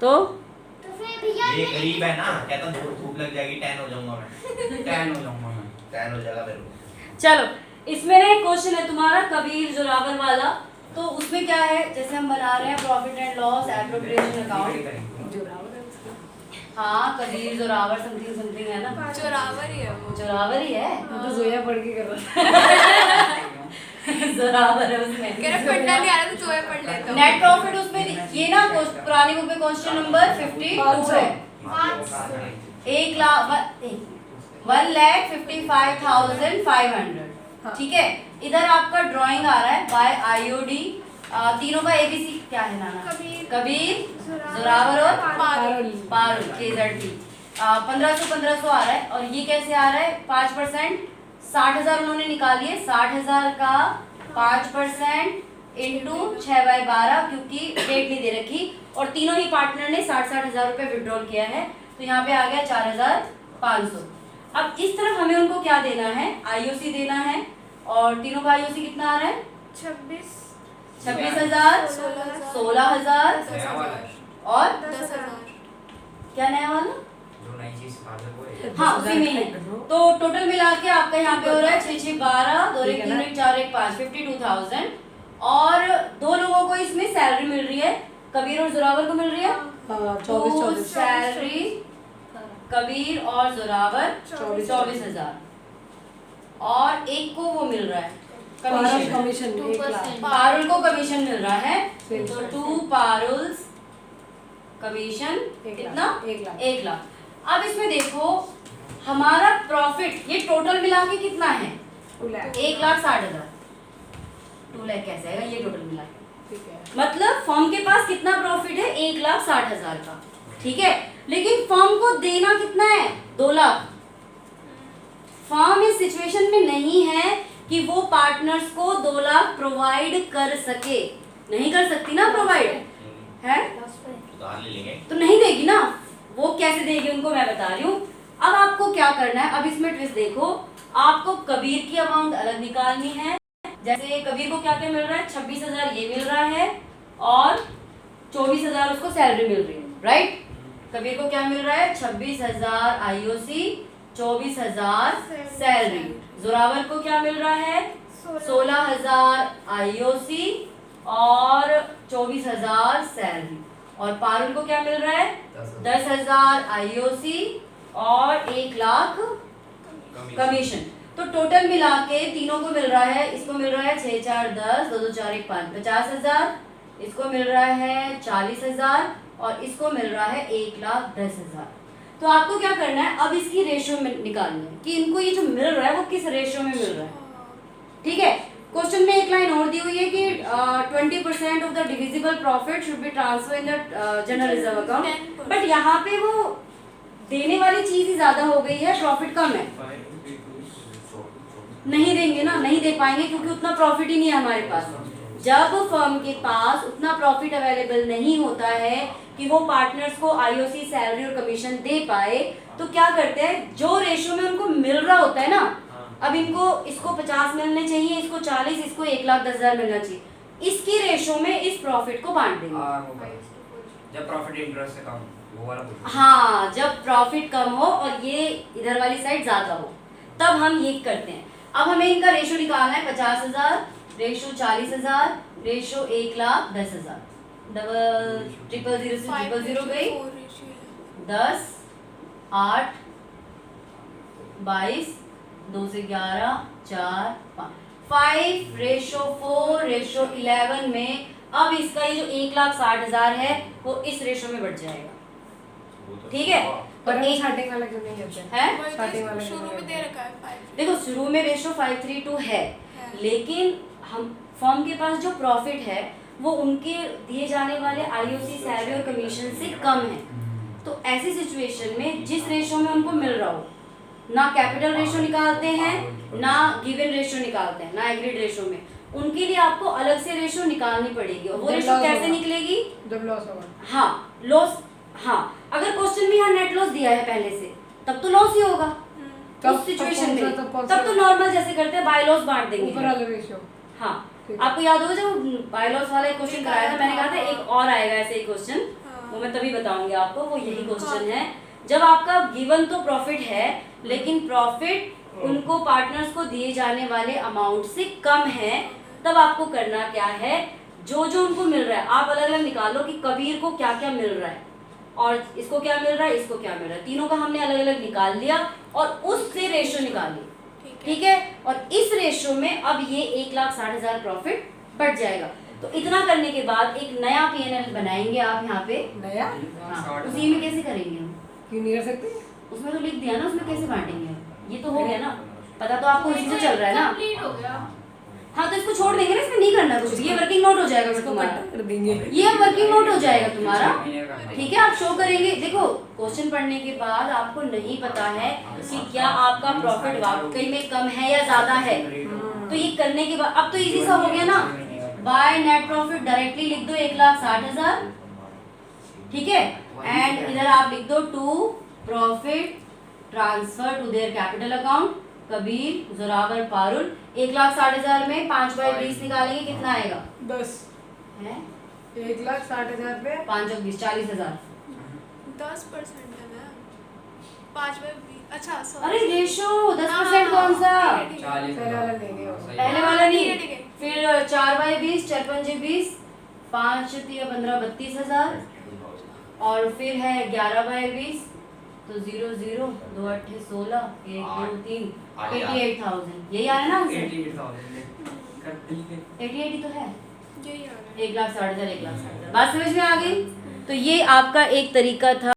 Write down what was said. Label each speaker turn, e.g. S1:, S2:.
S1: तो
S2: फिर भैया
S3: ये गरीब है ना, कहता धूप लग जाएगी, टैन हो जाऊंगा मैं।
S4: टैन हो जाऊंगा मैं।
S3: टैन हो जाएगा मेरे को।
S1: चलो, इसमें ना एक क्वेश्चन है तुम्हारा कबीर जोरावर वाला। तो उसमें क्या है, जैसे हम बना रहे हैं profit and loss appropriation account. हाँ, कबीर जोरावर समथिंग समथिंग है ना,
S5: जोरावर ही है वो।
S1: जोरावर ही है।
S5: हाँ।
S1: तो जोया पढ़ के कर रहा जोरावर है उसमें।
S5: कह रहा पढ़ना नहीं आ रहा तो जोया पढ़ लेता हूँ।
S1: नेट प्रॉफिट उसमें ये ना पुरानी बुक में क्वेश्चन नंबर 52 है। 1,55,500। ठीक है, इधर आपका ड्राइंग आ रहा है बाय आईओडी। तीनों का एबीसी क्या है नाना? कबीर, जोरावर और पारुल KZT। 1500 आ रहा है। और ये कैसे आ रहा है? 5%, 60,000 उन्होंने निकाली है। 60,000 का 5% इंटू 6/12, क्योंकि डेट नहीं दे रखी और तीनों ही पार्टनर ने 60,000 रुपए विड्रॉल किया है, तो यहाँ पे आ गया 4,500। अब इस तरफ हमें उनको क्या देना है? आईओसी देना है। और तीनों का आईओसी कितना आ रहा है? 26,000, 16,000 और
S5: 10,000।
S1: क्या नया वाला?
S4: जो नई चीज सिखा दे वो है।
S1: हाँ, उसी में ही है। तो टोटल मिला के आपका यहाँ पे हो रहा है 6 6 12 2 1 3 1 4 1 5 52,000। और दो लोगों को इसमें सैलरी मिल रही है, कबीर और जोरावर को मिल रही है 24 सैलरी। कबीर और जोरावर 24,000। और एक को वो मिल रहा है कमीशन।
S5: 2%।
S1: पारुल को कमीशन मिल रहा है, तो 2 पारुल्स कमीशन कितना? 1 लाख। अब इसमें देखो हमारा प्रॉफिट ये टोटल मिला के कितना है? 1,60,000। 2 लाख कैसे आएगा ये टोटल मिला के? मतलब फर्म के पास कितना प्रॉफिट है? 1,60,000 का। ठीक है, लेकिन फर्म को देना कितना है? 2 लाख। फर्म इस सिचुएशन में नहीं है कि वो पार्टनर्स को 2 लाख प्रोवाइड कर सके। नहीं कर सकती ना प्रोवाइड, है
S3: उधार ले लेंगे
S1: तो नहीं देगी ना। वो कैसे देगी उनको मैं बता रही हूँ। अब आपको क्या करना है, अब इसमें ट्विस्ट देखो, आपको कबीर की अमाउंट अलग निकालनी है। जैसे कबीर को क्या क्या मिल रहा है? 26,000 ये मिल रहा है और 24,000 उसको सैलरी मिल रही है, राइट? कबीर को क्या मिल रहा है? 26,000 आईओसी, 24,000 सैलरी। जोरावर को क्या मिल रहा है? 16,000 आईओसी और 24,000 सैलरी। और पारुल को क्या मिल रहा है? 10,000 आईओसी और 1 लाख कमीशन। तो टोटल मिला के तीनों को मिल रहा है, इसको मिल रहा है 6 4 10 2 2 4 1 5 50,000, इसको मिल रहा है 40,000 और इसको मिल रहा है 1,10,000। तो आपको क्या करना है, अब इसकी रेशियो में निकालनी है कि इनको ये जो मिल रहा है वो किस रेशियो में मिल रहा है। ठीक है, क्वेश्चन में एक लाइन और दी हुई है कि 20% of the divisible profit should be transfer in the general reserve account. But यहाँ पे वो देने वाली चीज ही ज्यादा हो गई है, प्रॉफिट कम है। नहीं देंगे ना, नहीं दे पाएंगे क्योंकि उतना प्रॉफिट ही नहीं है हमारे पास। जब फर्म के पास उतना प्रॉफिट अवेलेबल नहीं होता है कि वो पार्टनर्स को आईओसी सैलरी और कमीशन दे पाए, तो क्या करते हैं, जो रेशियो में उनको मिल रहा होता है ना, अब इनको इसको 50 मिलने चाहिए, इसको 40, इसको 1,10,000 मिलना चाहिए, इसकी रेशियो में इस प्रॉफिट को बांट देंगे।
S4: जब प्रॉफिट इंटरेस्ट से कम वो वाला कुछ।
S1: हाँ, जब प्रॉफिट कम हो और ये इधर वाली साइड ज्यादा हो तब हम ये करते हैं। अब हमें इनका रेशियो निकालना है 50,000 रेशियो 40,000 रेशियो 1,10,000। डबल 000 से 000 गई 10 8 22 2 से 11 4 5 रेशियो 4 रेशियो 11 में अब इसका ये जो 1,60,000 है वो इस रेशियो में बढ़ जाएगा। ठीक है,
S6: पर एक स्टार्टिंग वाला क्यों नहीं करते
S1: है?
S6: स्टार्टिंग वाला
S5: शुरू में दे रखा है 5।
S1: देखो शुरू में रेशियो 532 है, लेकिन हम फर्म के पास जो प्रॉफिट है वो उनके दिए जाने वाले आईओसी सैलरी और कमीशन से कम है। तो ऐसी सिचुएशन में जिस रेशियो में उनको मिल रहा हो, ना कैपिटल रेशियो निकालते हैं ना गिवन रेशियो निकालते हैं ना एग्रीड रेशियो में, उनके लिए आपको अलग से रेशियो निकालनी पड़ेगी। और वो रेशियो कैसे निकलेगी?
S6: जब लॉस होगा।
S1: हाँ, लॉस। हाँ, अगर क्वेश्चन में यहाँ नेट लॉस दिया है पहले से तब तो लॉस ही होगा। उस सिचुएशन में तब तो नॉर्मल जैसे करते हैं बाय लॉस बांट देंगे
S6: ऊपर वाला रेशियो।
S1: हाँ, आपको याद होगा जब बाय लॉस वाला एक क्वेश्चन कराया था, मैंने कहा था एक और आएगा ऐसे ही क्वेश्चन, वो मैं तभी बताऊंगी आपको, वो यही क्वेश्चन है। जब आपका गिवन तो प्रॉफिट है लेकिन प्रॉफिट उनको पार्टनर्स को दिए जाने वाले अमाउंट से कम है, तब आपको करना क्या है, जो जो उनको मिल रहा है आप अलग अलग निकालो कि कबीर को क्या क्या मिल रहा है और इसको क्या मिल रहा है, इसको क्या मिल रहा है, तीनों का हमने अलग अलग निकाल लिया और उससे रेशो निकाल ली, ठीक है। और इस रेशो में अब ये 1,60,000 प्रॉफिट बढ़ जाएगा। तो इतना करने के बाद एक नया P&L बनाएंगे आप यहाँ पे।
S6: नया
S1: हाँ, उसी में कैसे करेंगे हम,
S6: क्यों नहीं कर सकते?
S1: उसमें तो लिख दिया ना, उसमें कैसे बांटेंगे हम? ये तो हो गया ना, पता तो आपको इसी से चल रहा है ना।
S5: कंप्लीट हो गया।
S1: हाँ तो इसको छोड़ देंगे ना, इसमें नहीं करना कुछ भी, ये वर्किंग नोट हो जाएगा फिर
S6: इसको
S1: तुम्हारा,
S6: कट कर देंगे।
S1: ये वर्किंग नोट हो जाएगा तुम्हारा,
S4: ठीक
S1: ठीक है। आप शो करेंगे, देखो क्वेश्चन पढ़ने के बाद आपको नहीं पता है कि क्या आपका प्रॉफिट वाकई में कम है या ज्यादा है, तो ये करने के बाद अब तो इजी सा हो गया ना। बाय नेट प्रॉफिट डायरेक्टली लिख दो 1,60,000, ठीक है। एंड इधर आप लिख दो to profit transfer to their capital account Kabir Zorawar Parul. 1,60,000 में 5/20 निकालेंगे, कितना आएगा
S6: 10
S1: है?
S6: 1,60,000 पे
S1: 5 और 20 40,000।
S5: 10% है ना, 5/20। अच्छा
S1: अरे रेशो 10% कौन सा,
S6: पहले वाला लेंगे वो।
S1: पहले वाला
S5: ठीक है,
S1: नहीं,
S5: ठीक है।
S1: फिर 4/20 4 5 20 5 3 15 32,000 और फिर है 11/20 तो 0 0 2 8 16 1 2 3 88,000। यही आ रहा है ना आंसर? 88 तो है।
S5: यही आ रहा है।
S1: 1,60,000 1,60,000 बात समझ में आ गई। तो ये आपका एक तरीका था।